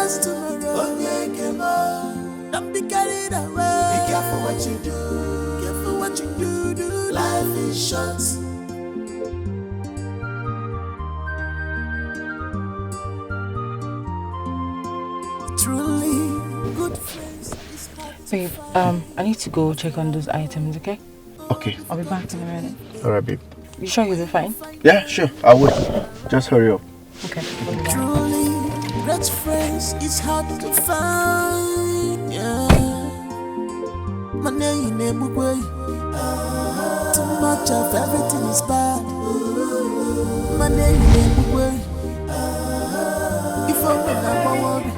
knows tomorrow? Don't be carried away. Be careful what you do. Careful what you do. Life is short. Truly good friends. Babe, I need to go check on those items, okay? Okay. I'll be back in a minute. Alright, babe. You sure you'll be fine? Yeah, sure. I will. Just hurry up. Okay. Truly great friends is hard to find. Yeah. My name is Mugway. Too much of everything is bad. My name is Mugway. If I win, I'm worry.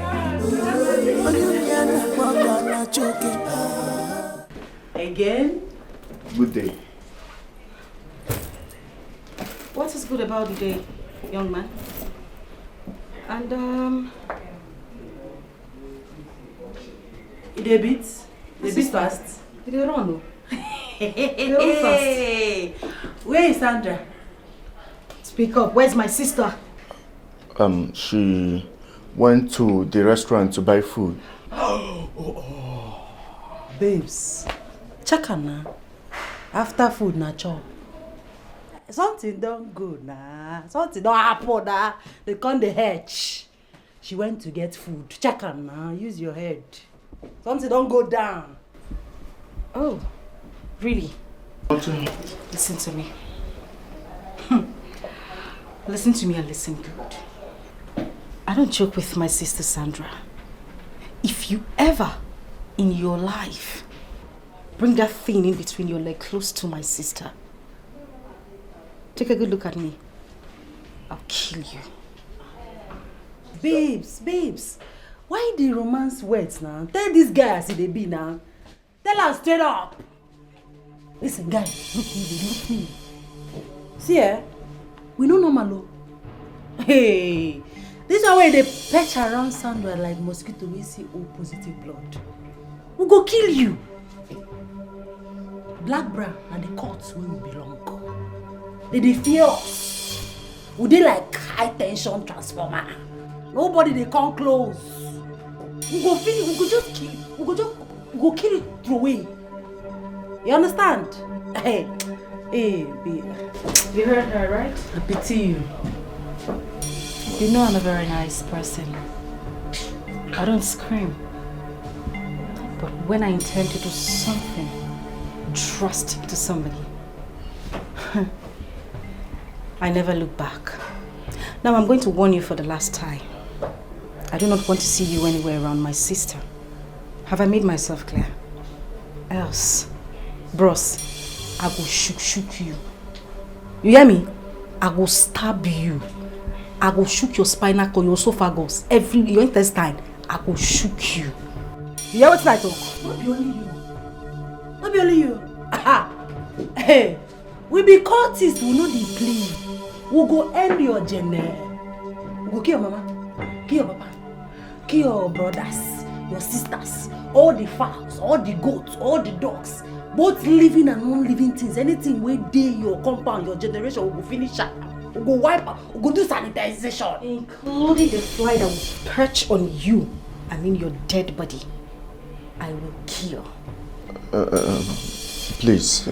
Again? Good day. What is good about the day, young man? And they beat fast. They run. They run fast. Where is Sandra? Speak up. Where's my sister? She went to the restaurant to buy food. Babes, check her now. After food, na chop. Something done good nah. Something don't happen nah. They come the hedge. She went to get food. Check her now. Use your head. Something don't go down. Oh, really? Listen to me. Listen to me and listen good. I don't joke with my sister Sandra. If you ever in your life bring that thing in between your leg close to my sister, take a good look at me. I'll kill you. Babes. Why the romance words now? Tell this guy as they be now. Tell her straight up. Listen, guy, look me. See, we know normal. Hey, this is why they perch around Sandra like mosquito. We see O positive blood. We go kill you. Black brown and the courts where we belong. They fear us. We dey like high tension transformer. Nobody they come close. We go finish. We go just kill. We go kill it through away. You understand? Hey, babe. You heard her, right? I pity you. You know I'm a very nice person. I don't scream. But when I intend to do something drastic to somebody, I never look back. Now I'm going to warn you for the last time. I do not want to see you anywhere around my sister. Have I made myself clear? Else, bros, I will shook you. You hear me? I will stab you. I will shook your spinal cord, your esophagus, your intestine. I will shook you. You hear what I talk? Not be only you. Not be only you. Hey, we be cultists, we know the play. We go end your journey. We go kill your mama, kill your papa, kill your brothers, your sisters, all the fowls, all the goats, all the dogs, both living and non-living things. Anything we dey your compound, your generation, we go finish up. We go wipe out, we go do sanitization. Including the fly that will perch on you, I mean your dead body. I will kill. Please.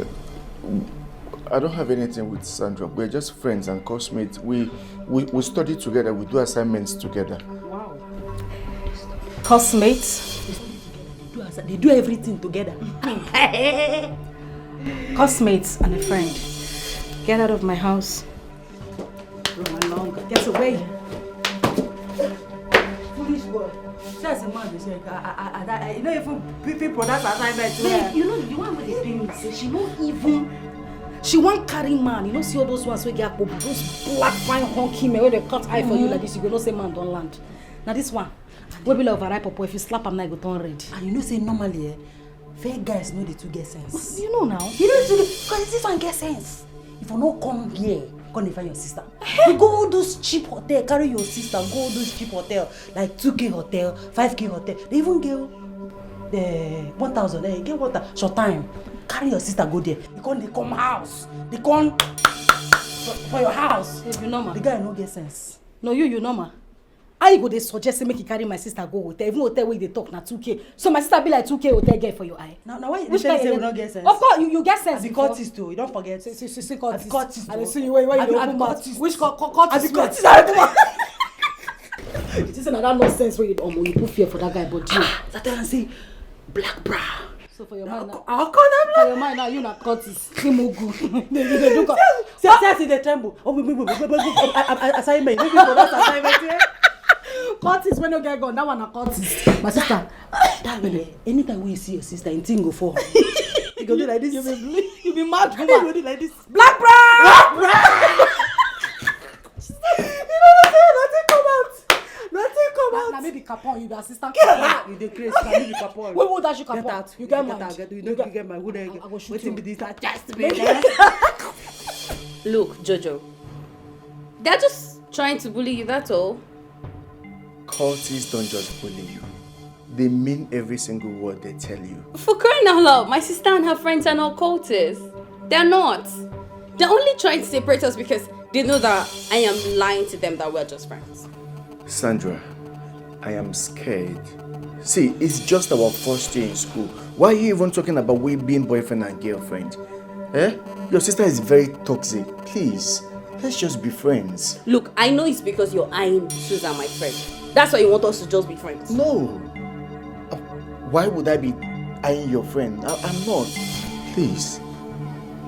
I don't have anything with Sandra. We're just friends and classmates. We study together. We do assignments together. Wow. Classmates? They do everything together. Classmates and a friend. Get out of my house. Run along. Get away. Foolish boy. That's a man. They say, you know, even people that's assignment. Babe, you know the one with the pain. She won't even. She won't carry man. You know, see all those ones where get those black fine honky men where they cut eye for you like this. You go not say man don't land. Now this one, we be like overripe up. If you slap him now, you go turn red. And you know, say normally, fair guys know the two get sense. You know now. You know because this one get sense. If you not come here, come and find your sister. You go all those cheap hotel, carry your sister. Go all those cheap hotel like 2K hotel, 5K hotel. They even give the 1,000. They get what short time. Carry your sister, go there. They come house. They come for your house. If you normal. The guy no get sense. No, you normal. I go they suggest make you carry my sister go hotel, even hotel where they talk na 2K. So my sister be like 2K hotel get for your eye. Now why you Which say kind we don't get sense? Of course you get sense. I be Curtis too. You don't forget. See Curtis. Curtis. I see you where you open mouth. Which Curtis? I be Curtis. It is another nonsense where you put fear for that guy, but you. That time I say black bra. So for your mind now. I'll call them For your mind now, you not Curtis. Kimugu. They do. See they tremble. Oh, assignment. Maybe for that assignment. Curtis, when you get gone, that one a Curtis. My sister. That way, anytime we see your sister in thing go for. You go do like this. You be mad, You go do like this. Black bra. Nothing come out. Now maybe Capon, you be assistant. You dey crazy. Maybe Capon. Wait, what that you Get Capon? out. You get Get mad. out. You don't get my good egg. I go shoot Waiting you. be this. Just Look, Jojo, they're just trying to bully you, that's all. Cultists don't just bully you. They mean every single word they tell you. For crying out loud, my sister and her friends are not cultists. They're not. They're only trying to separate us because they know that I am lying to them that we're just friends. Sandra, I am scared. See, it's just our first year in school. Why are you even talking about we being boyfriend and girlfriend? Eh? Your sister is very toxic. Please, let's just be friends. Look, I know it's because you're eyeing Susan, my friend. That's why you want us to just be friends. No. Why would I be eyeing your friend? I'm not. Please,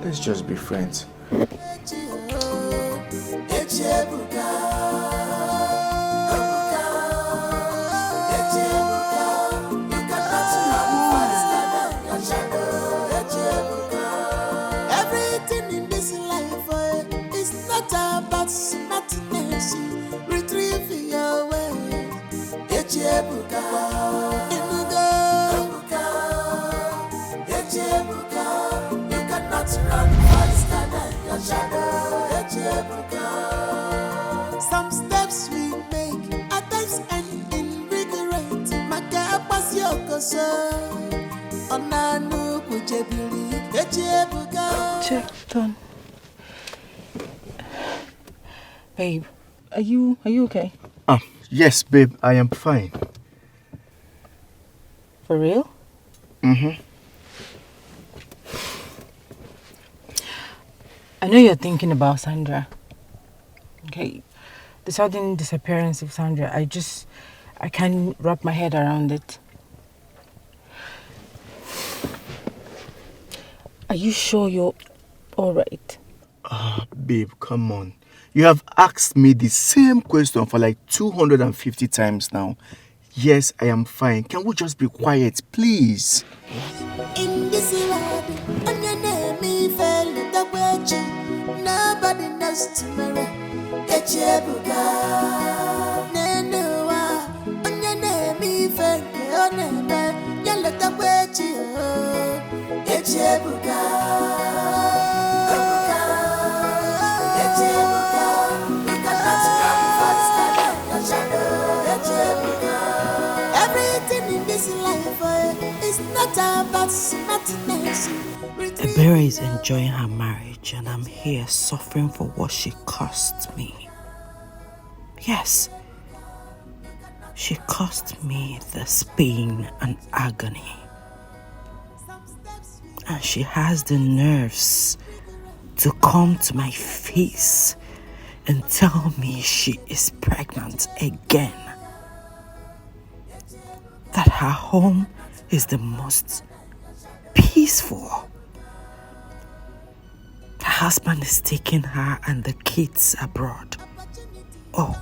let's just be friends. Everything in this life is not about smartness. Retrieve your way. You cannot run faster than your shadow. Some steps we make at times end in regret. Check done. Babe, are you okay? Yes, babe, I am fine. For real? Mm-hmm. I know you're thinking about Sandra. Okay, the sudden disappearance of Sandra, I can't wrap my head around it. Are you sure you're alright? Babe, come on. You have asked me the same question for like 250 times now. Yes, I am fine. Can we just be quiet, please? In this world, and your name is the way nobody knows tomorrow. Echebuga, Nenua, and your name is your name, you let the way Echebuga. Everything in this life is not about smartness. Ebere is enjoying her marriage and I'm here suffering for what she cost me. Yes, she cost me this pain and agony. And she has the nerves to come to my face and tell me she is pregnant again. That her home is the most peaceful. Her husband is taking her and the kids abroad. Oh,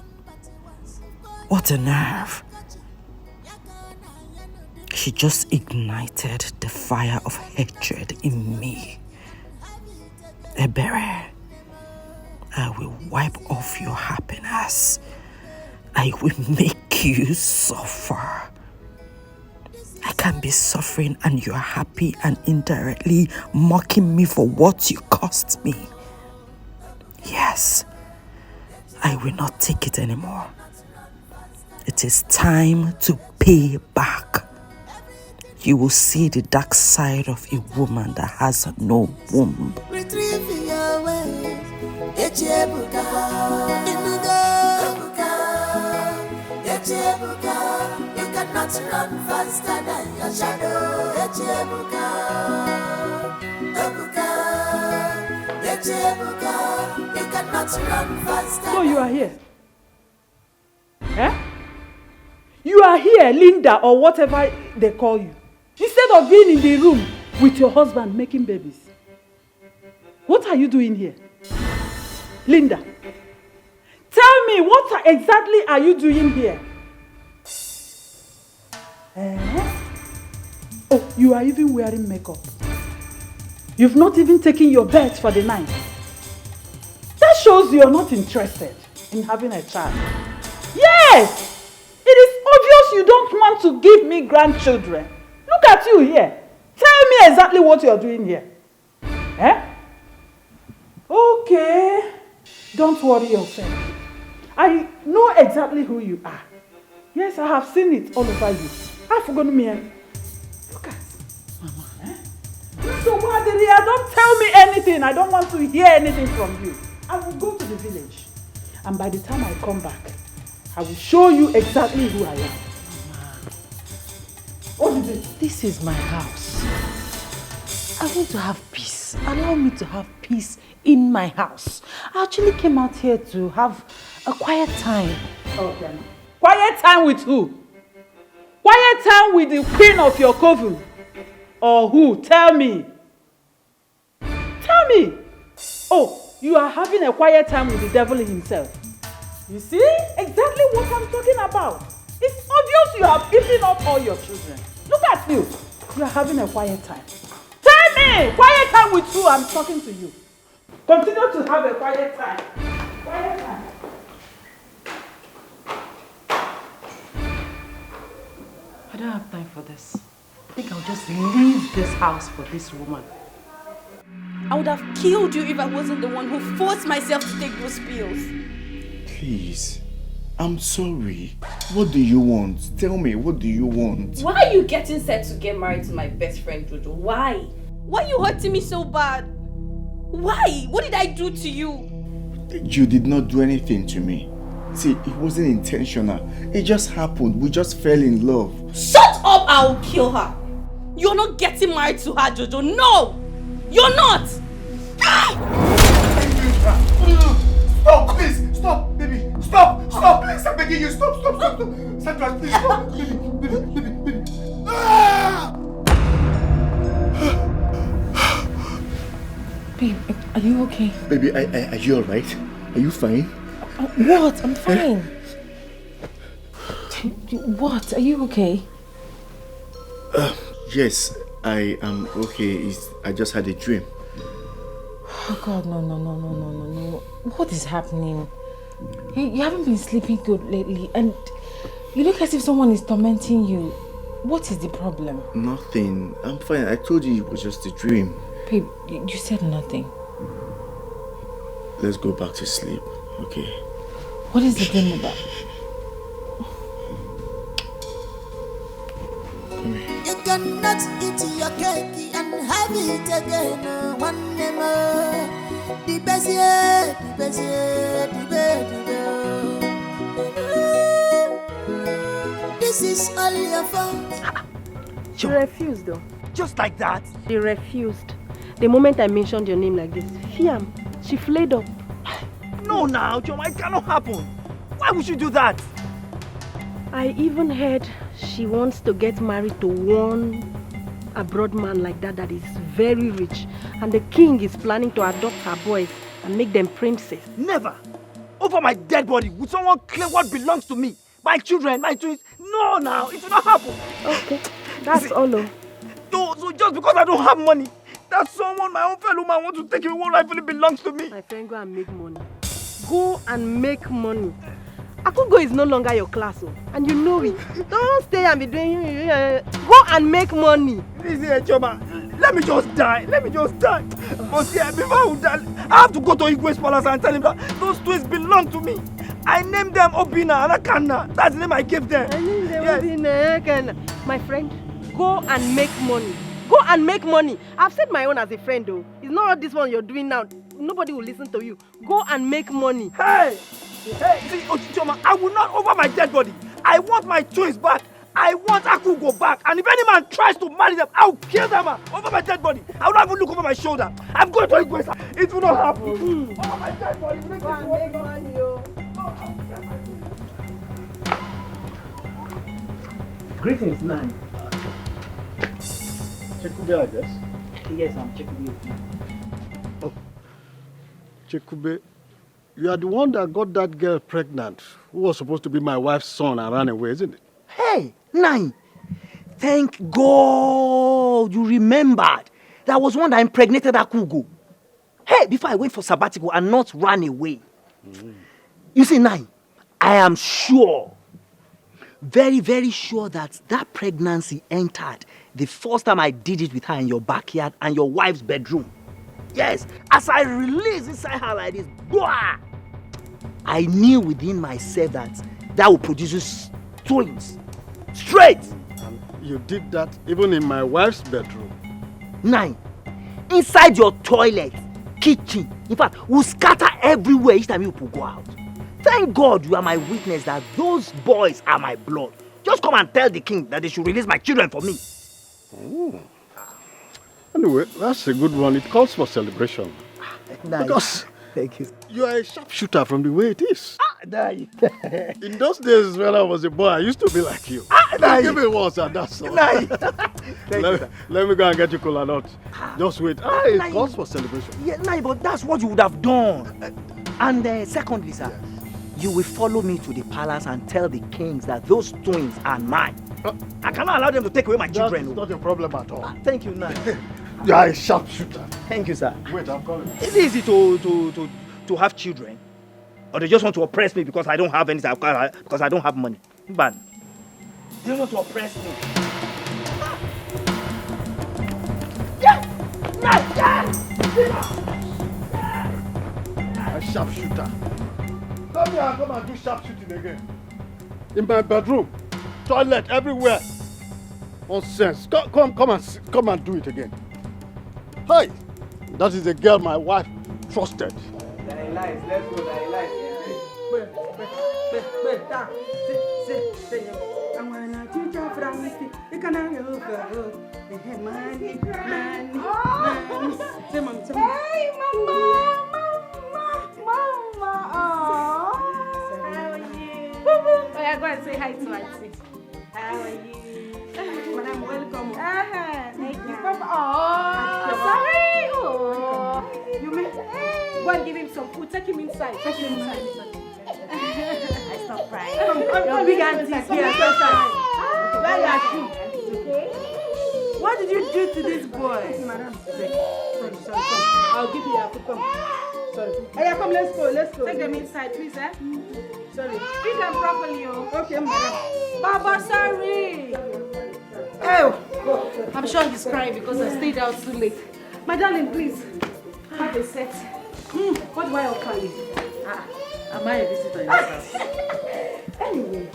what a nerve. She just ignited the fire of hatred in me. Ebere, I will wipe off your happiness. I will make you suffer. I can't be suffering and you're happy and indirectly mocking me for what you cost me. Yes, I will not take it anymore. It is time to pay back. You will see the dark side of a woman that has no womb. Retrieve your way. Echebuga, Echebuka, you cannot run faster than your shadow. Echebuka, Ebuka, Echebuka, you cannot run faster. So you are here? Eh? You are here, Linda, or whatever they call you. Instead of being in the room with your husband making babies. What are you doing here? Linda, tell me, what exactly are you doing here? Oh, you are even wearing makeup. You've not even taken your bed for the night. That shows you're not interested in having a child. Yes! It is obvious you don't want to give me grandchildren. Look at you here. Tell me exactly what you're doing here. Eh? Okay. Don't worry yourself. I know exactly who you are. Yes, I have seen it all over you. I've forgotten me. Look at Mama. Eh? So what did you? Don't tell me anything. I don't want to hear anything from you. I will go to the village. And by the time I come back, I will show you exactly who I am. Mama. What is it? This is my house. I want to have peace. Allow me to have peace in my house. I actually came out here to have a quiet time. Okay. Quiet time with who? Quiet time with the queen of your coven? Or who? Tell me. Tell me. Oh, you are having a quiet time with the devil himself. You see? Exactly what I'm talking about. It's obvious you have eaten up all your children. Look at you. You are having a quiet time. Tell me! Quiet time with who? I'm talking to you. Continue to have a quiet time. Quiet time. I don't have time for this. I think I'll just leave this house for this woman. I would have killed you if I wasn't the one who forced myself to take those pills. Please, I'm sorry. What do you want? Tell me, what do you want? Why are you getting set to get married to my best friend, Jojo? Why? Why are you hurting me so bad? Why? What did I do to you? You did not do anything to me. See, it wasn't intentional. It just happened. We just fell in love. Shut up! I'll kill her. You're not getting married to her, Jojo. No! You're not! Stop, please! Stop, baby! Stop! Stop, please! I'm begging you! Stop! Sandra, please stop! Baby! Ah! Babe, are you okay? Baby, are you alright? Are you fine? What? I'm fine. What? Are you okay? Yes, I am okay. I just had a dream. Oh God, no. What is happening? You haven't been sleeping good lately and you look as if someone is tormenting you. What is the problem? Nothing. I'm fine. I told you it was just a dream. Babe, you said nothing. Let's go back to sleep, okay? What is the dream about? You cannot eat your cake and have it again. One more. The best year, the best year, the best year. This is all your fault. She refused though. Just like that? She refused. The moment I mentioned your name like this, Fiam, she flared up. No, now, Choma, it cannot happen. Why would you do that? I even heard she wants to get married to one abroad man like that is very rich. And the king is planning to adopt her boys and make them princes. Never! Over my dead body, would someone claim what belongs to me? My children, my twins? No, now, it will not happen. Okay, that's all. No, so just because I don't have money, that someone, my own fellow man, wants to take away what rightfully belongs to me. My friend, go and make money. Go and make money. Akugo is no longer your class, and you know it. Don't stay and be doing... Go and make money. Listen, Choma, let me just die. But yeah, before I would die, I have to go to Igwe's palace and tell him that those twins belong to me. I named them Obina and Akana. That's the name I gave them. Yes. My friend, go and make money. Go and make money. I've said my own as a friend though. It's not this one you're doing now. Nobody will listen to you. Go and make money. Hey, see, Choma, I will not over my dead body. I want my twins back. I want Akugo back. And if any man tries to marry them, I'll kill that man over my dead body. I will not even look over my shoulder. I'm going to Igwe. It will not happen. Over my dead body. Make money, yo. Greetings, man. Chekube, I guess. Yes, I'm Chekube. Oh, Chekube, you are the one that got that girl pregnant, who was supposed to be my wife's son and ran away, isn't it? Hey, Nine. Thank God you remembered. That was one that impregnated Akugo. Hey, before I went for sabbatical and not ran away. You see, Nine, I am sure, very, very sure that that pregnancy entered the first time I did it with her in your backyard and your wife's bedroom. Yes, as I released inside her like this, boah, I knew within myself that will produce twins. Straight! And you did that even in my wife's bedroom. Nine, inside your toilet, kitchen, in fact, we'll scatter everywhere each time you go out. Thank God you are my witness that those boys are my blood. Just come and tell the king that they should release my children for me. Oh. Anyway, that's a good one. It calls for celebration. Nice. Because thank you. You are a sharpshooter from the way it is. Nice. In those days when I was a boy, I used to be like you. Nice. Give me one, sir. That's all. Nice. Let me go and get you cola nut. Just wait. It calls for celebration. Yeah, nah, but that's what you would have done. And secondly, sir, you will follow me to the palace and tell the kings that those twins are mine. I cannot allow them to take away my children. That's not a problem at all. Thank you, Nai. You are a sharpshooter. Thank you, sir. Wait, I'm coming. Is it easy to have children? Or they just want to oppress me because I don't have anything, because I don't have money? But they want to oppress me. A sharpshooter. Come here and come and do sharpshooting again. In my bedroom, toilet, everywhere. Nonsense. Come and do it again. Hey, that is a girl my wife trusted. Let's go, Hey, Mama! How are you? Oh, yeah, go and say hi to Auntie. How are you? Madam, welcome. Thank you. Papa. Sorry. Oh. You may go and give him some food. Take him inside. I stop crying. Your big aunties here. Where are you? Okay. What did you do to this boy? Madam, sorry. I'll give you a food. Come. Sorry. Hey, come, let's go. Take them inside, please, eh? Sorry. Feed them properly, oh. Okay, madam. Baba, sorry. Oh, I'm sure he's crying because I stayed out too late. My darling, please, have a set. What do I offer you? Am I a visitor in this house? Anyway,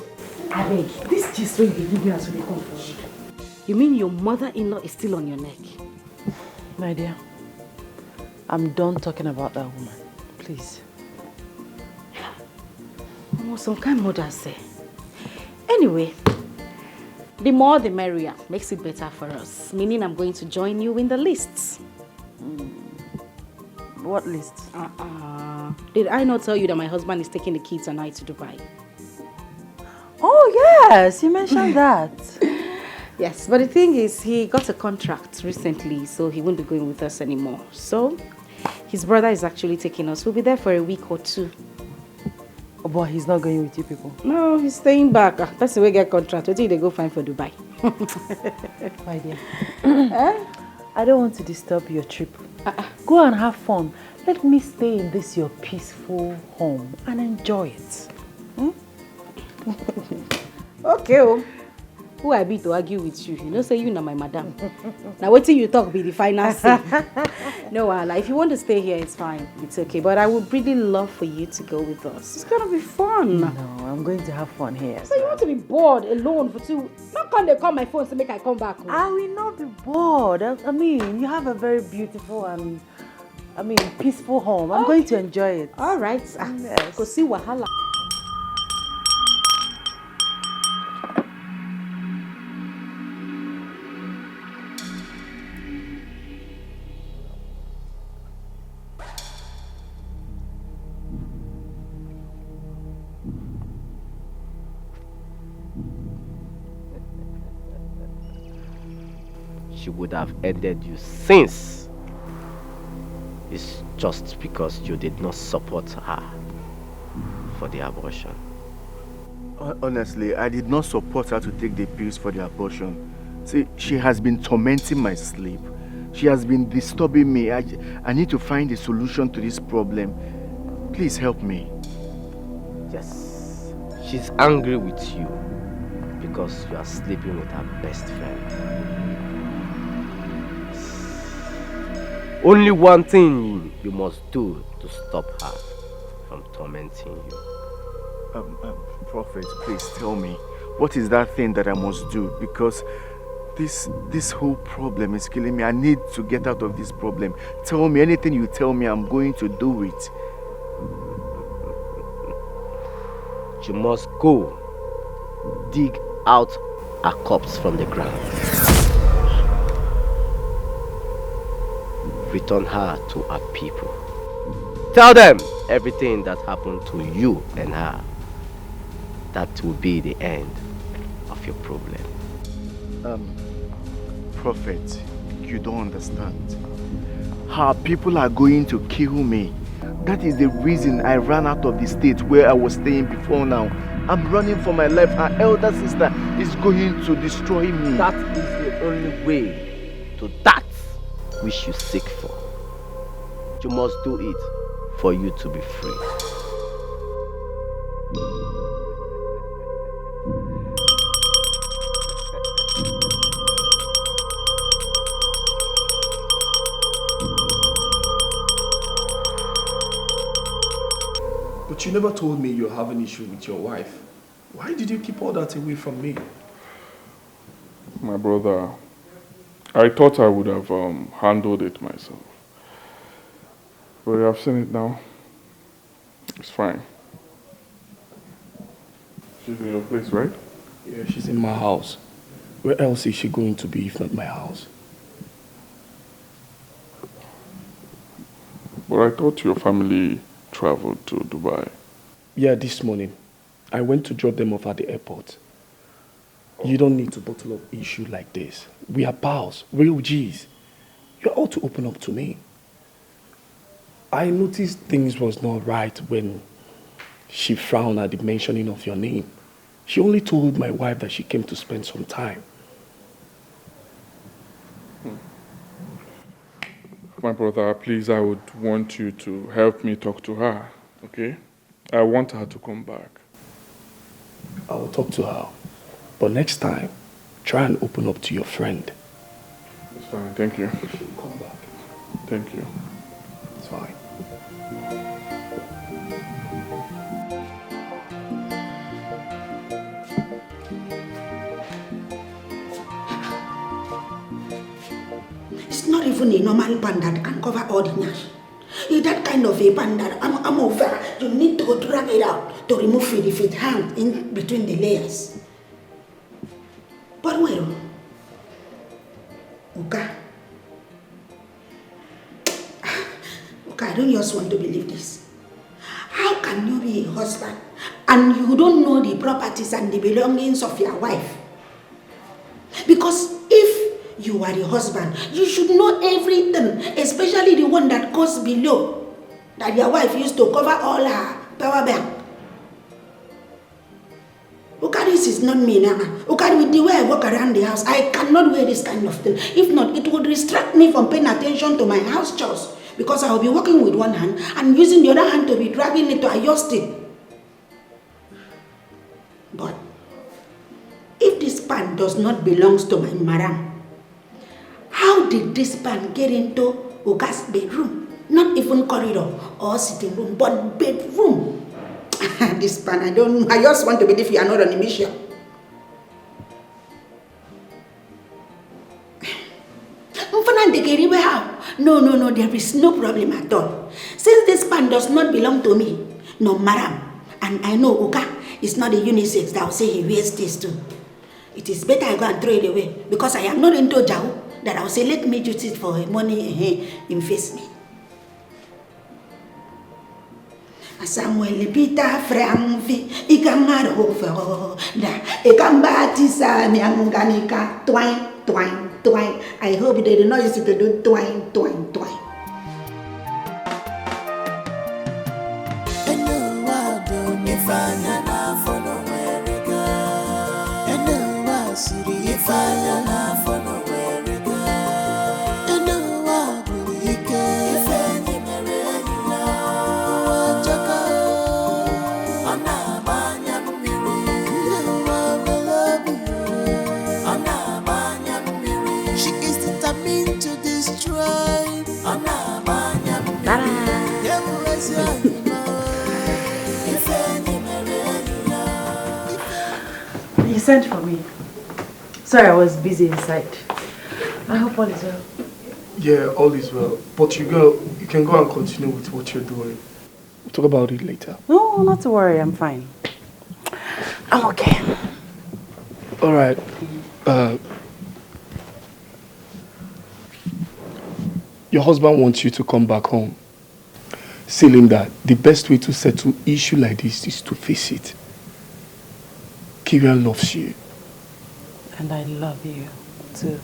I beg, this gist when you give me as we come forward. You mean your mother-in-law is still on your neck? My dear, I'm done talking about that woman. Please. Oh, some kind mothers say. Anyway, the more the merrier. Makes it better for us. Meaning I'm going to join you in the lists. What list? Did I not tell you that my husband is taking the kids and I to Dubai? Oh, yes, you mentioned that. Yes, but the thing is, he got a contract recently, so he won't be going with us anymore. So, his brother is actually taking us. We'll be there for a week or two. Oh, but he's not going with you people? No, he's staying back. That's the way get contract. What do they go find for Dubai? My dear, I don't want to disturb your trip. Go and have fun. Let me stay in this your peaceful home and enjoy it. Okay, oh. Who I be to argue with you? You know, say you know my madam. Now, what till you talk be the final say. No, Allah, if you want to stay here, it's fine. It's okay. But I would really love for you to go with us. It's gonna be fun. No, I'm going to have fun here. So you want to be bored alone for 2? Not come they call my phone to make I come back. I will not be bored. I mean, you have a very beautiful and peaceful home. I'm going to enjoy it. All right. Yes. Go see Wahala. she would have ended you since. It's just because you did not support her for the abortion. Honestly, I did not support her to take the pills for the abortion. See, she has been tormenting my sleep. She has been disturbing me. I need to find a solution to this problem. Please help me. Yes, she's angry with you because you are sleeping with her best friend. Only one thing you must do to stop her from tormenting you. Prophet, please tell me, what is that thing that I must do? Because this whole problem is killing me. I need to get out of this problem. Tell me, anything you tell me, I'm going to do it. You must go dig out a corpse from the ground. Return her to her people. Tell them everything that happened to you and her. That will be the end of your problem. Prophet, you don't understand. Her people are going to kill me. That is the reason I ran out of the state where I was staying before now. I'm running for my life. Her elder sister is going to destroy me. That is the only way to that which you seek for. You must do it for you to be free. But you never told me you have an issue with your wife. Why did you keep all that away from me? My brother, I thought I would have handled it myself. But I've seen it now. It's fine. She's in your place, right? Yeah, she's in my house. Where else is she going to be if not my house? But I thought your family traveled to Dubai. Yeah, this morning. I went to drop them off at the airport. You don't need to bottle up issue like this. We are pals, real G's. You ought to open up to me. I noticed things was not right when she frowned at the mentioning of your name. She only told my wife that she came to spend some time. My brother, please, I would want you to help me talk to her, okay? I want her to come back. I will talk to her. But next time, try and open up to your friend. It's fine, thank you. She'll come back. Thank you. It's fine. It's not even a normal pan that can cover all the nash. It's that kind of a pan that I'm over. You need to drag it out to remove it if it hangs in between the layers. But well, okay, I don't just want to believe this. How can you be a husband and you don't know the properties and the belongings of your wife? Because if you are a husband, you should know everything, especially the one that goes below, that your wife used to cover all her power bank. This is not me now. With the way I walk around the house, I cannot wear this kind of thing. If not, it would distract me from paying attention to my house chores. Because I will be working with one hand and using the other hand to be dragging it to adjust it. But if this pan does not belong to my madam, how did this pan get into Uga's bedroom? Not even corridor or sitting room, but bedroom. This pan, I just want to believe you are not on a mission. No, there is no problem at all. Since this pan does not belong to me, no madam, and I know Uga is not a unisex that will say he wears this too. It is better I go and throw it away because I am not into Jau that I will say let me use it for money investment. Samuel Peter Framvi Ikamaro da Ekambati Samianganika twine. twine. I hope they did not use it to do twine, twine, twine. She is determined to destroy. You sent for me. Sorry, I was busy inside. I hope all is well. Yeah, all is well. But you can go and continue with what you're doing. We'll talk about it later. No, not to worry. I'm fine. I'm okay. All right. Your husband wants you to come back home. Tell him that the best way to settle issue like this is to face it. Kirian loves you. And I love you too.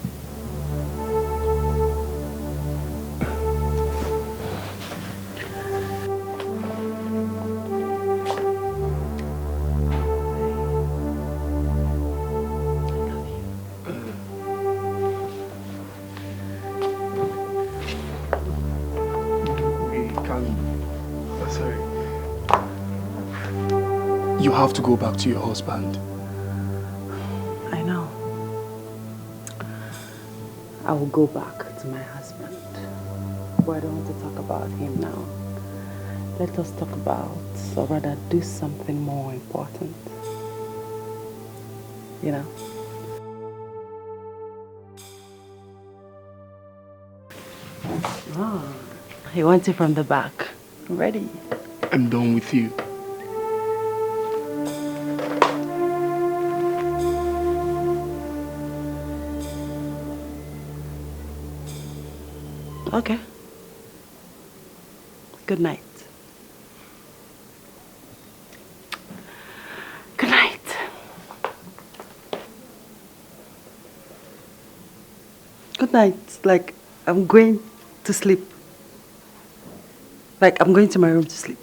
You have to go back to your husband. I know. I will go back to my husband. But I don't want to talk about him now. Let us talk about, or rather do something more important. You know? Oh, he wants it from the back. I'm ready. I'm done with you. Okay. Good night. Good night. Good night. Like, I'm going to sleep. Like, I'm going to my room to sleep.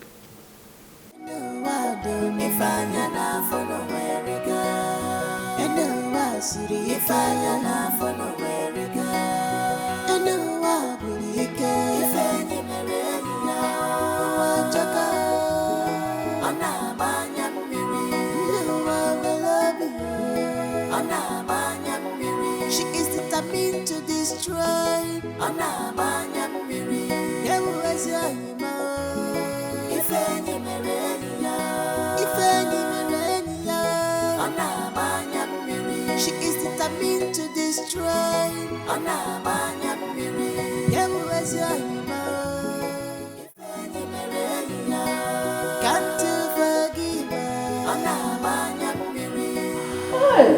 She is determined to destroy. She is determined to destroy. Can't you forgive her?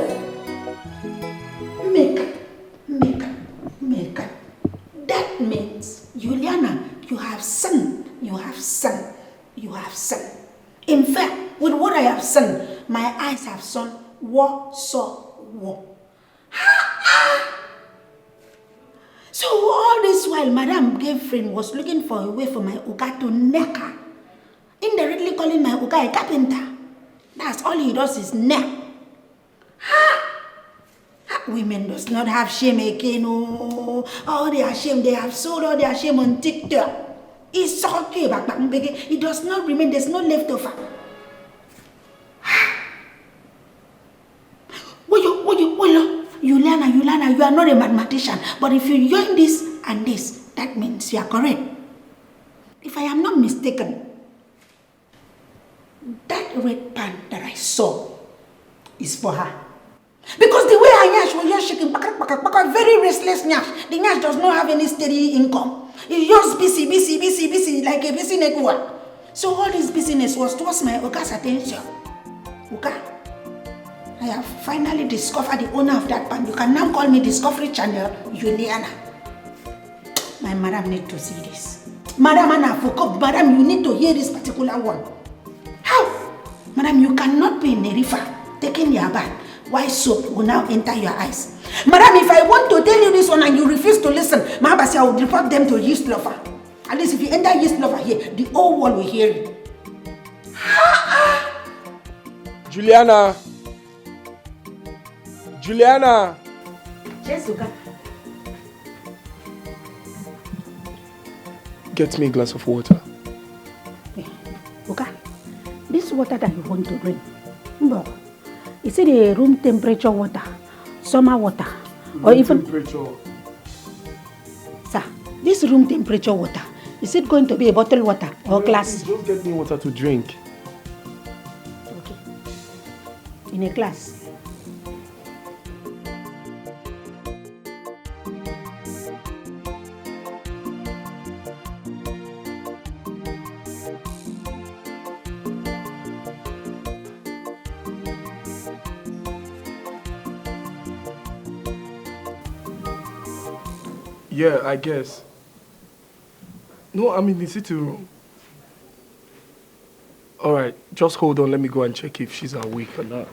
Make. That means, Juliana, you have sinned. You have sinned. You have sinned. In fact, with what I have sinned, my eyes have seen what saw what. So all this while, Madam Girlfriend was looking for a way for my Uga to neck her, indirectly calling my Uga a carpenter. That's all he does is neck. Women does not have shame again. Oh, they are shame. They have sold all their shame on TikTok. It's okay, but it does not remain. There's no leftover. Yulana, you are not a mathematician. But if you join this and this, that means you are correct. If I am not mistaken, that red pant that I saw is for her. Because the way her nyash was just shaking, very restless nyash. The nyash does not have any steady income. It's just busy, like a busy network. So all this business was towards my Uga's attention. Uga, I have finally discovered the owner of that pant. You can now call me Discovery Channel, Juliana. My madam need to see this. Madam Anafoko, madam, you need to hear this particular one. How? Madam, you cannot be in a river taking your bath. Why soap will now enter your eyes? Madam, if I want to tell you this one and you refuse to listen, Mahabasi, I will report them to Yeast Lover. At least if you enter Yeast Lover here, the whole world will hear you. Juliana! Juliana! Jessica. Get me a glass of water. Okay. This water that you want to drink, is it a room temperature water, summer water, or even temperature? Sir, this room temperature water, is it going to be a bottled water or glass? Just get me water to drink. Okay. In a glass. Yeah, I guess. No, I'm in the sitting room. Alright, just hold on. Let me go and check if she's awake or not.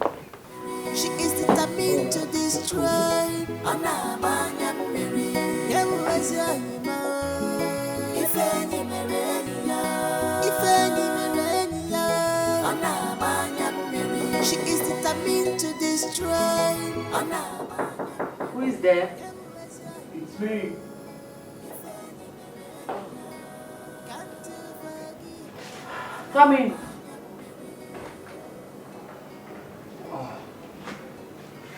She is determined to destroy. She is determined to destroy. Who is there? It's me. Come in. Oh,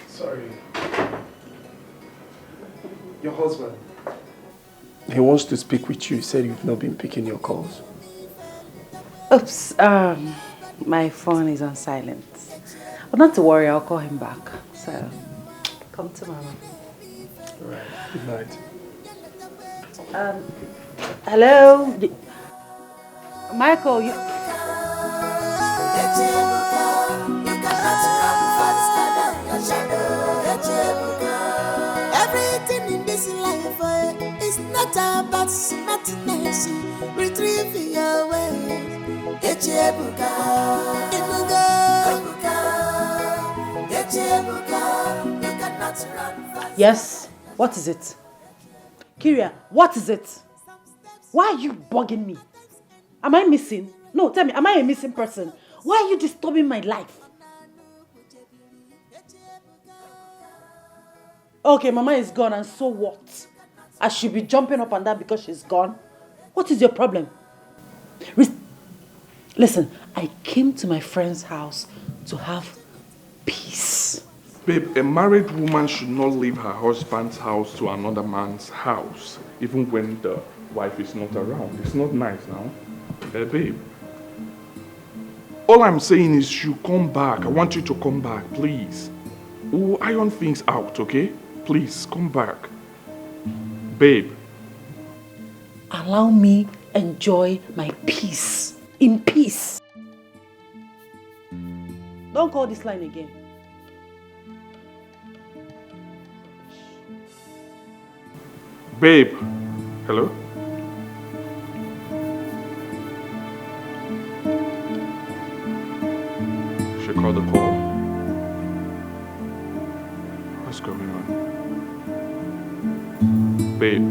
sorry. Your husband. He wants to speak with you. He said you've not been picking your calls. Oops, my phone is on silent. But not to worry, I'll call him back. So, come to Mama. Right. Good night. Hello? Michael, you... Everything in this life is not about smartness. Retrieve your ways. Yes? What is it? Kyria, what is it? Why are you bugging me? Am I missing? No, tell me, am I a missing person? Why are you disturbing my life? Okay, Mama is gone, and so what? I should be jumping up and down because she's gone? What is your problem? Listen, I came to my friend's house to have peace. Babe, a married woman should not leave her husband's house to another man's house, even when the wife is not around. It's not nice now. Babe. All I'm saying is you come back. I want you to come back, please. We'll iron things out, okay? Please, come back. Babe. Allow me enjoy my peace. In peace. Don't call this line again. Babe. Hello? She called the call. What's going on? Babe.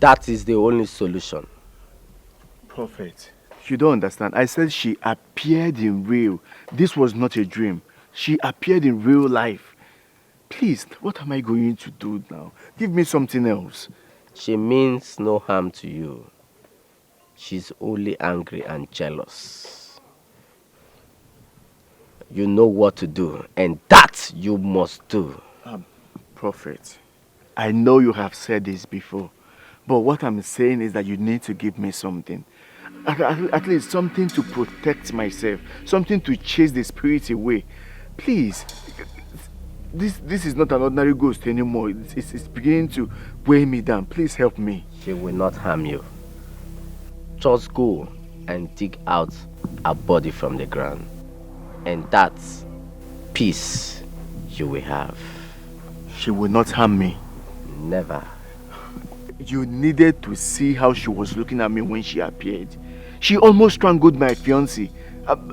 That is the only solution. Prophet, you don't understand. I said she appeared in real. This was not a dream. She appeared in real life. Please, what am I going to do now? Give me something else. She means no harm to you. She's only angry and jealous. You know what to do, and that you must do. Prophet, I know you have said this before, but what I'm saying is that you need to give me something. At least something to protect myself, something to chase the spirit away. Please, this is not an ordinary ghost anymore. It's beginning to weigh me down. Please help me. She will not harm you. Just go and dig out a body from the ground. And that's peace you will have. She will not harm me. Never. You needed to see how she was looking at me when she appeared. She almost strangled my fiancé.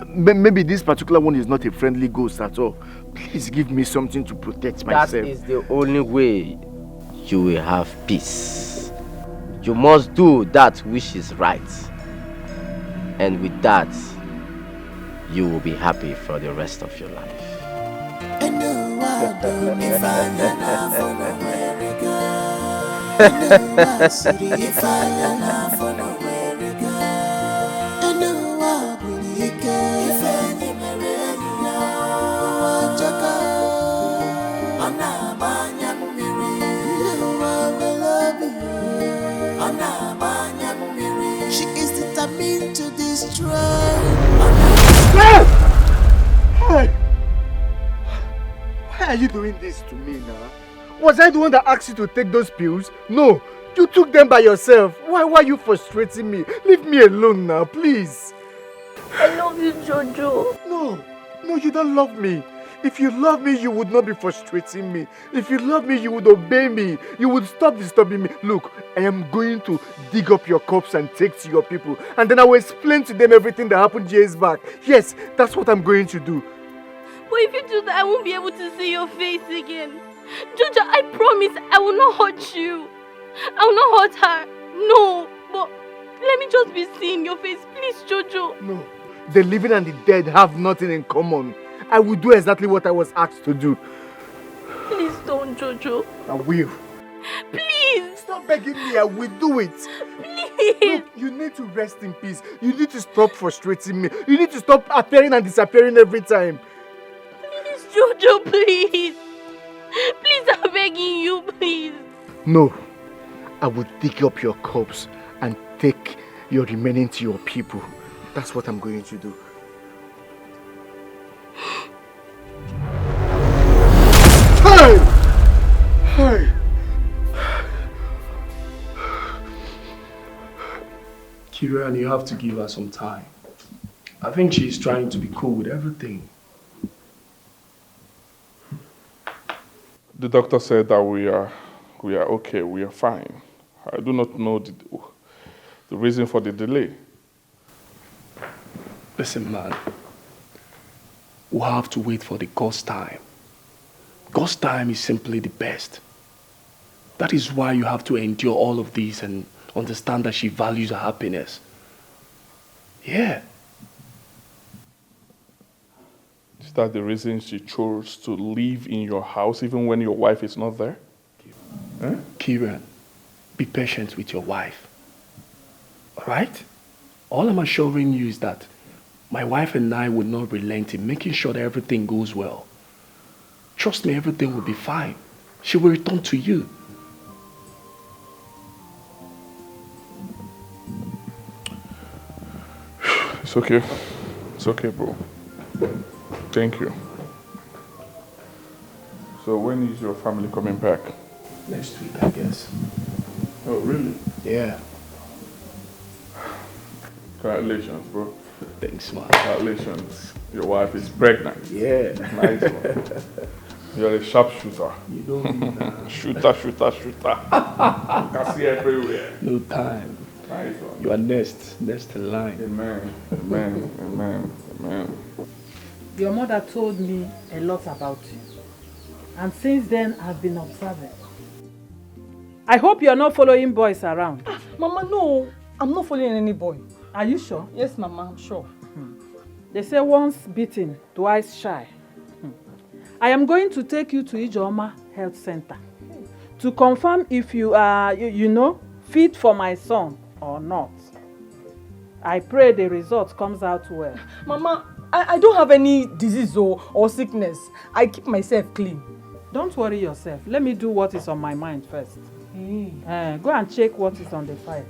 Maybe this particular one is not a friendly ghost at all. Please give me something to protect myself. That is the only way you will have peace. You must do that which is right. And with that, you will be happy for the rest of your life. She is determined to destroy. Hey! Why are you doing this to me now? Was I the one that asked you to take those pills? No, you took them by yourself. Why are you frustrating me? Leave me alone now, please. I love you, Jojo. No, you don't love me. If you love me, you would not be frustrating me. If you love me, you would obey me. You would stop disturbing me. Look, I am going to dig up your corpse and take to your people. And then I will explain to them everything that happened years back. Yes, that's what I'm going to do. But if you do that, I won't be able to see your face again. Jojo, I promise I will not hurt you. I will not hurt her. No, but let me just be seeing your face. Please, Jojo. No, the living and the dead have nothing in common. I will do exactly what I was asked to do. Please don't, Jojo. I will. Please. Stop begging me, I will do it. Please. Look, you need to rest in peace. You need to stop frustrating me. You need to stop appearing and disappearing every time. Please, Jojo, please. Please, I'm begging you, please. No, I will dig up your corpse and take your remaining to your people. That's what I'm going to do. Hey! Hey! Kirian, you have to give her some time. I think she's trying to be cool with everything. The doctor said that we are okay, we are fine. I do not know the reason for the delay. Listen, man. We'll have to wait for the God's time. God's time is simply the best. That is why you have to endure all of this and understand that she values her happiness. Yeah. Is that the reason she chose to live in your house even when your wife is not there? Kieran, be patient with your wife. Alright? All I'm assuring you is that my wife and I will not relent in making sure that everything goes well. Trust me, everything will be fine. She will return to you. It's okay. It's okay, bro. Thank you. So when is your family coming back? Next week, I guess. Oh, really? Yeah. Congratulations, bro. Thanks, man. Congratulations. Your wife is pregnant. Yeah. Nice one. You're a sharpshooter. You don't need that. Shooter. You can see everywhere. No time. Nice one. You are next in line. Amen. Your mother told me a lot about you. And since then, I've been observing. I hope you're not following boys around. Mama, no. I'm not following any boy. Are you sure? Yes, Mama, I'm sure. They say once beaten, twice shy. I am going to take you to Ijeoma Health Center to confirm if you are, fit for my son or not. I pray the result comes out well. Mama, I don't have any disease or sickness. I keep myself clean. Don't worry yourself. Let me do what is on my mind first. Go and check what is on the file.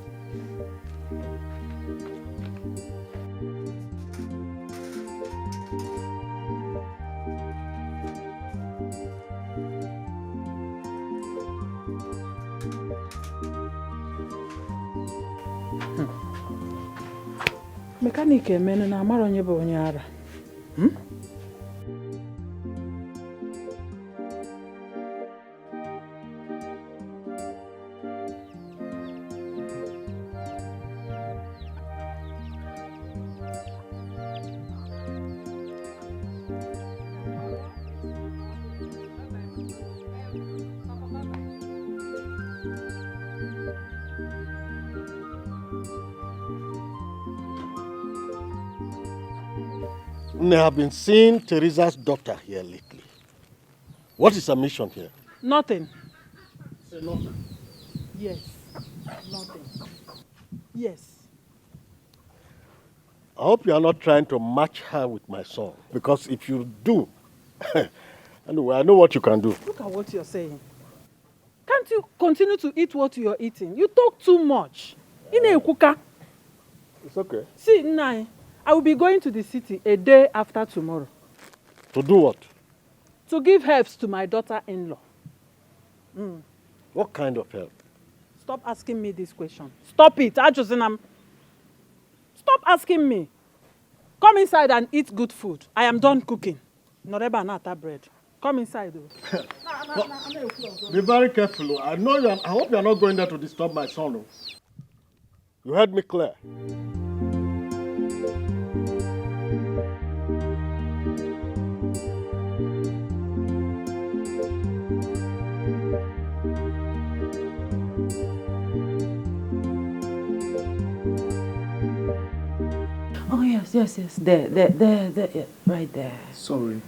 Mechanic emenu na amara onye bụ onye ara. I have been seeing Teresa's daughter here lately. What is her mission here? Nothing. Say nothing. Yes. Nothing. Yes. I hope you are not trying to match her with my son. Because if you do, anyway, I know what you can do. Look at what you're saying. Can't you continue to eat what you're eating? You talk too much. It's okay. See, Nai, I will be going to the city a day after tomorrow. To do what? To give helps to my daughter-in-law. What kind of help? Stop asking me this question. Stop it. Ajosinam. Stop asking me. Come inside and eat good food. I am done cooking. Noreba nata bread. Come inside. Be very careful. I hope you are not going there to disturb my son. You heard me clear. Oh, yes. There, yeah, right there. Sorry.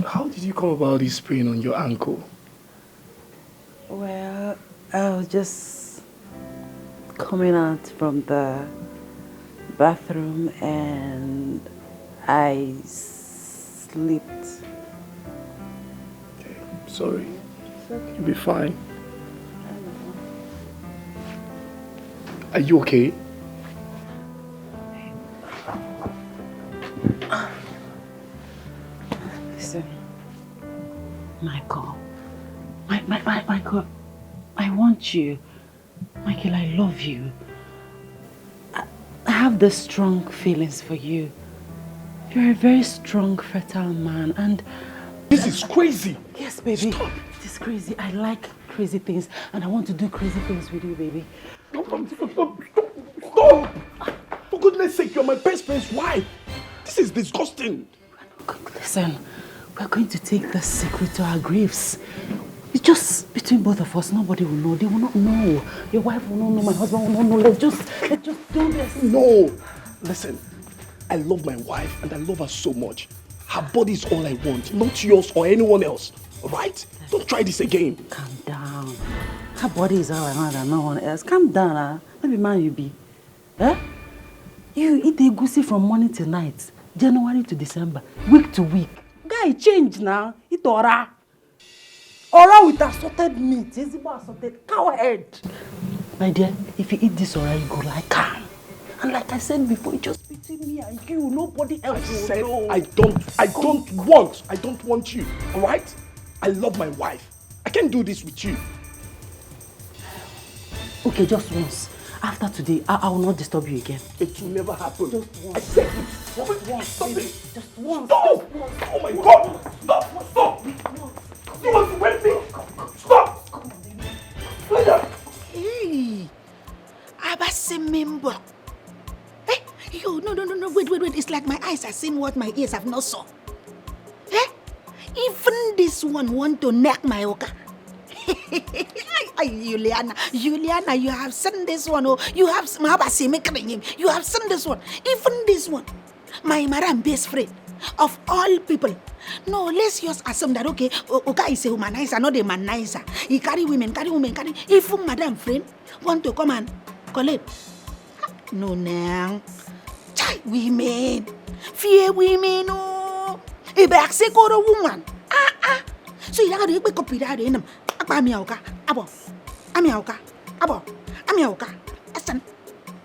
How did you come about this pain on your ankle? Well, I was just coming out from the bathroom and I slipped. Okay, sorry. You'll be fine. Are you okay? Listen, Michael. Michael, I want you. Michael, I love you. I have the strong feelings for you. You're a very strong, fertile man, and... This is crazy! Yes, baby. Stop! It is crazy. I like crazy things, and I want to do crazy things with you, baby. Stop! For goodness sake, you're my best friend's wife! This is disgusting! Listen, we're going to take this secret to our graves. It's just between both of us. Nobody will know. They will not know. Your wife will not know. My husband will not know. Let's just do this. No! Listen, I love my wife and I love her so much. Her body is all I want, not yours or anyone else. Alright? Don't try this again. Calm down. Her body is all I want and no one else. Calm down, Maybe man you be. Eh? You eat the goosey from morning to night. January to December. Week to week. Guy, change now. Eat ora. Ora with assorted meat. Assorted cow head. My dear, if you eat this ora, you go like calm. And like I said before, it's just between me and you. Nobody else will know. I don't want you. Alright? I love my wife. I can't do this with you. Okay, just once. After today, I will not disturb you again. It will never happen. Just once. I said it. Just once, Stop baby. it. Just once. Stop! Oh my God! Stop! You want to wait me? Stop! Come on, baby. Hey, Abasimimbo. No, wait. It's like my eyes have seen what my ears have not saw. Eh? Even this one want to knock my oka. Juliana, you have seen this one. Oh, you have seen this one. Even this one, my madam best friend of all people. No, let's just assume that okay, Oka is a humanizer, not a manizer. He carry women. If madam friend want to come and collect, no, nang. Women, fear women, oh, a back sick or a woman. So you have to pick up with that in them. Amiauka,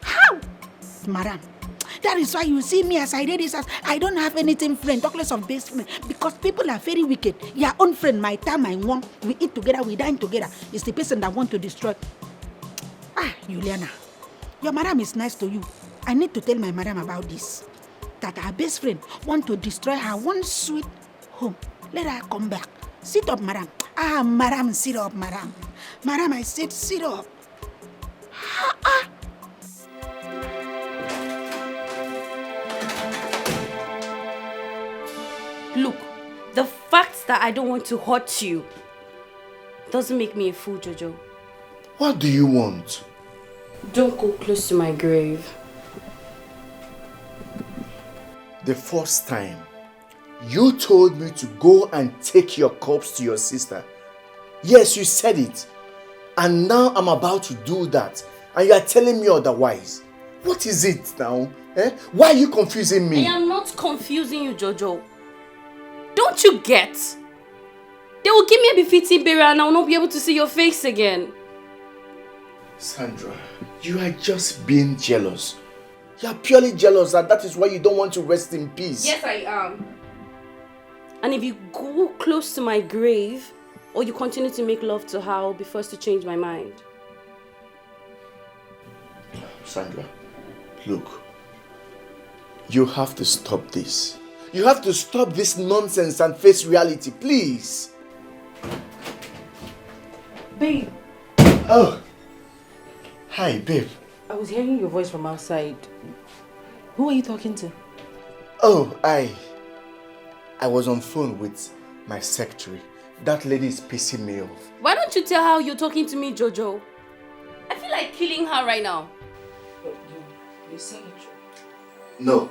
how? Madam, that is why you see me as I did this. I don't have anything friend, talk less of best friend, because people are very wicked. Your own friend, my time, my one, we eat together, we dine together. It's the person that want to destroy. Juliana, your madam is nice to you. I need to tell my madam about this. That her best friend want to destroy her one sweet home. Let her come back. Sit up, madam. Madam, sit up, madam. Madam, I said sit up. Look, the fact that I don't want to hurt you doesn't make me a fool, Jojo. What do you want? Don't go close to my grave. The first time, you told me to go and take your corpse to your sister. Yes, you said it. And now I'm about to do that. And you are telling me otherwise. What is it now? Why are you confusing me? I am not confusing you, Jojo. Don't you get? They will give me a befitting burial and I will not be able to see your face again. Sandra, you are just being jealous. You are purely jealous and that is why you don't want to rest in peace. Yes, I am. And if you go close to my grave or you continue to make love to her, I'll be forced to change my mind. Sandra, look. You have to stop this. You have to stop this nonsense and face reality, please. Babe. Oh. Hi, babe. I was hearing your voice from outside. Who are you talking to? Oh, I was on phone with my secretary. That lady is pissing me off. Why don't you tell her you're talking to me, Jojo? I feel like killing her right now. Your secretary? No.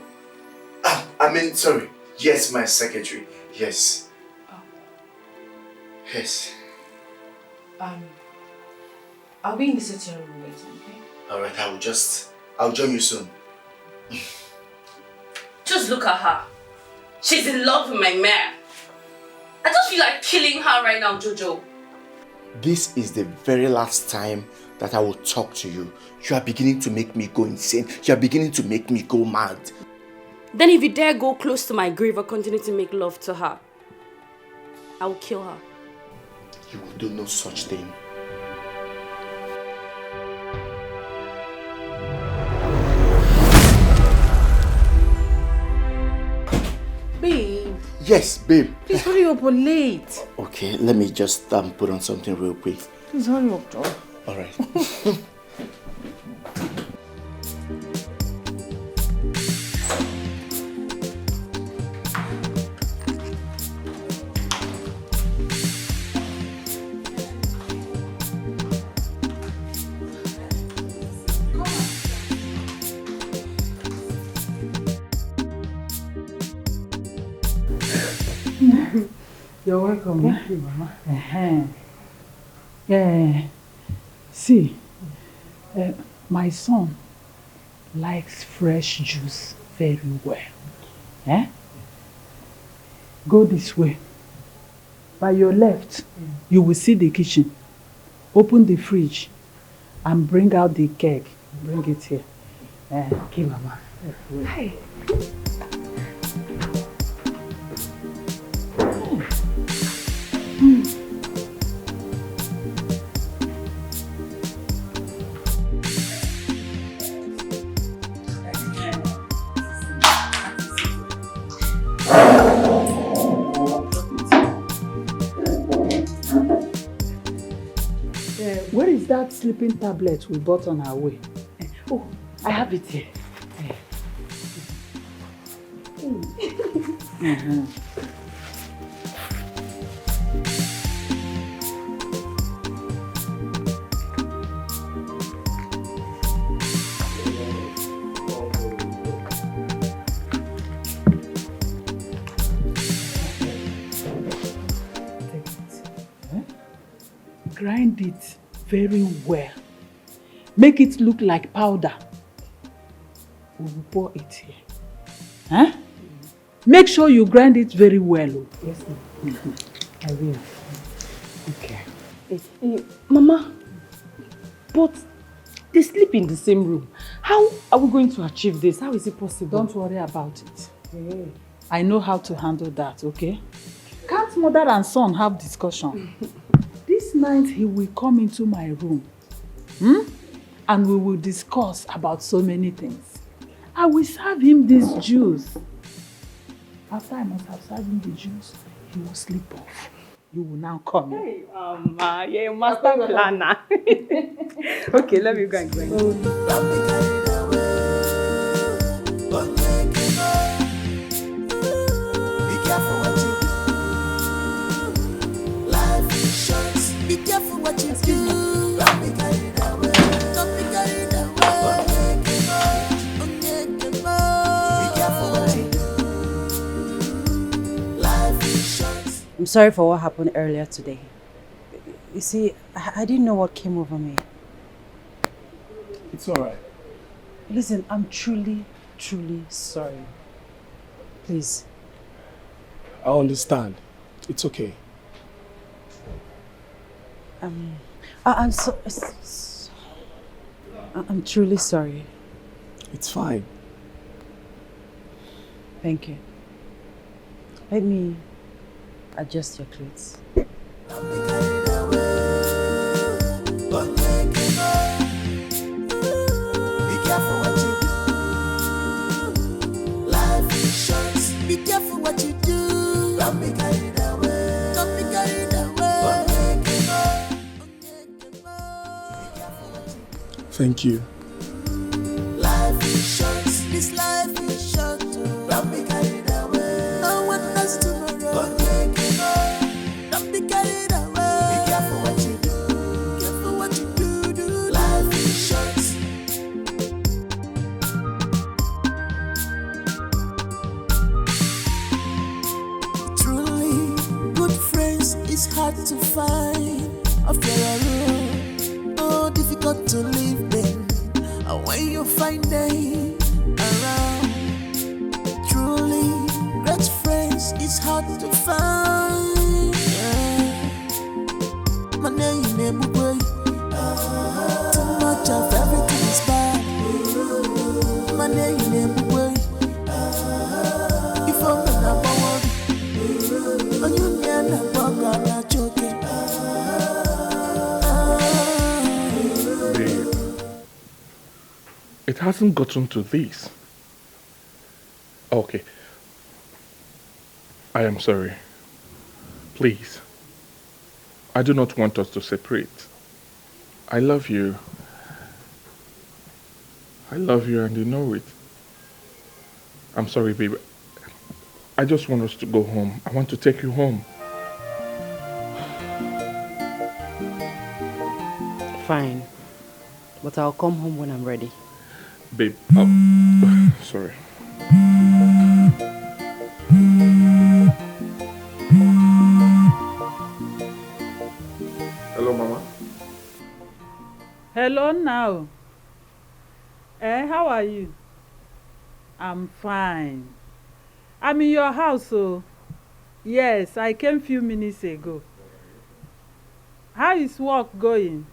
Sorry. Yes, my secretary. Yes. Oh. Yes. I'll be in the sitting room waiting, okay? Alright, I'll join you soon. Just look at her. She's in love with my man. I just feel like killing her right now, Jojo. This is the very last time that I will talk to you. You are beginning to make me go insane. You are beginning to make me go mad. Then if you dare go close to my grave or continue to make love to her, I will kill her. You will do no such thing. Babe. Yes, babe. Please hurry up, we're late. Okay, let me just put on something real quick. Please hurry up, Joe. Alright. You're welcome. Thank you, Mama. See, my son likes fresh juice very well. Go this way. By your left, you will see the kitchen. Open the fridge and bring out the keg. Bring it here. Okay, Mama. Hi. Where is that sleeping tablet we bought on our way? Oh, I have it here. Mm-hmm. Grind it very well. Make it look like powder. We will pour it here. Huh? Make sure you grind it very well. Yes, ma'am. I will. Okay. Mama, but they sleep in the same room. How are we going to achieve this? How is it possible? Don't worry about it. I know how to handle that, okay? Can't mother and son have discussion? This night he will come into my room. And we will discuss about so many things. I will serve him this juice. After I must have served him the juice, he will sleep off. You will now come. Hey, Mama, you're a master planner. Okay, let me go and Be careful what you do. Life is short. Be careful what you do. Don't be carried away. Don't be carried away. Be careful what you do. Life is short. I'm sorry for what happened earlier today. You see, I didn't know what came over me. It's alright. Listen, I'm truly, truly sorry. Please. I understand. It's okay. I'm truly sorry. It's fine. Thank you. Let me adjust your clothes. Be careful what you do. Life is short. Be careful what you do. Don't be carried away. Don't be carried away. Thank you. Life is short. This life is short. Don't be carried away. No one knows tomorrow. Don't be carried away. Be careful what you do. Careful what you do. Life is short. Truly, good friends is hard to find. After a road, oh, difficult to live them. And when you find them around, truly, great friends is hard to find. Yeah. My name is Nebugwe. Too much of everything is bad. My name is Nebugwe. If I'm not worried, and you never bug on a joking. Babe, it hasn't gotten to this. Okay. I am sorry. Please. I do not want us to separate. I love you. I love you and you know it. I'm sorry, baby. I just want us to go home. I want to take you home. Fine. But I'll come home when I'm ready. Babe, sorry. Hello, Mama. Hello now. How are you? I'm fine. I'm in your house, so yes, I came few minutes ago. How is work going?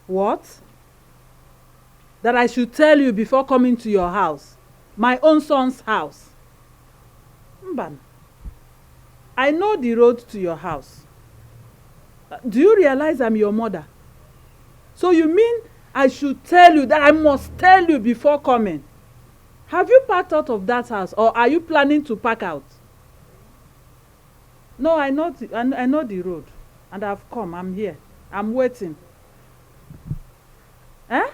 What? That I should tell you before coming to your house, my own son's house. Mban, I know the road to your house. Do you realize I'm your mother? So you mean I should tell you that I must tell you before coming? Have you packed out of that house or are you planning to pack out? No, I know the road and I've come. I'm here. I'm waiting. Eh?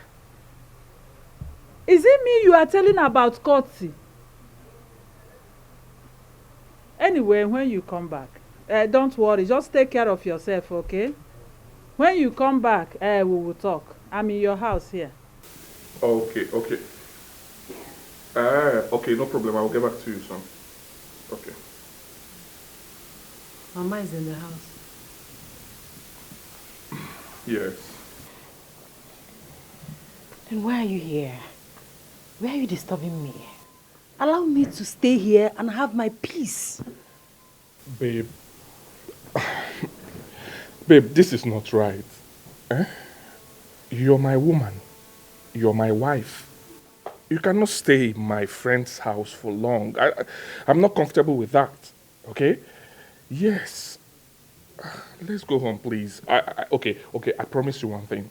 Is it me you are telling about courtesy? Anyway, when you come back, don't worry, just take care of yourself, okay? When you come back, we will talk. I'm in your house here. Okay. Okay, no problem. I will get back to you soon. Okay. Mama is in the house. Yes. Then why are you here? Why are you disturbing me? Allow me to stay here and have my peace. Babe. Babe, this is not right. Eh? You're my woman. You're my wife. You cannot stay in my friend's house for long. I'm not comfortable with that. Okay? Yes. Let's go home, please. Okay, I promise you one thing.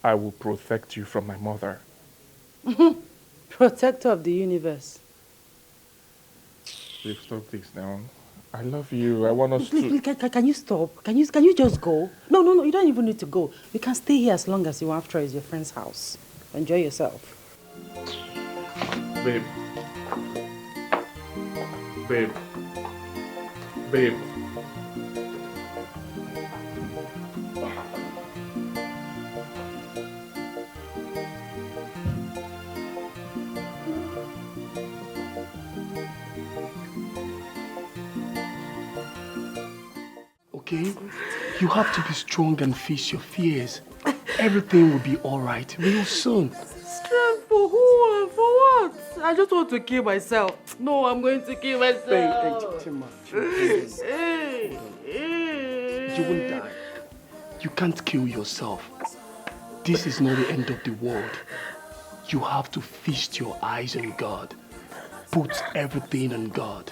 I will protect you from my mother. Protector of the universe. Babe, stop this now. I love you. I want us Please, can you stop? Can you just go? No, you don't even need to go. You can stay here as long as you want. After it's your friend's house. Enjoy yourself. Babe. Babe. Babe. Okay? You have to be strong and face your fears. Everything will be alright real soon. Strength for who and for what? I just want to kill myself. No, I'm going to kill myself. You won't die. You can't kill yourself. This is not the end of the world. You have to feast your eyes on God. Put everything on God.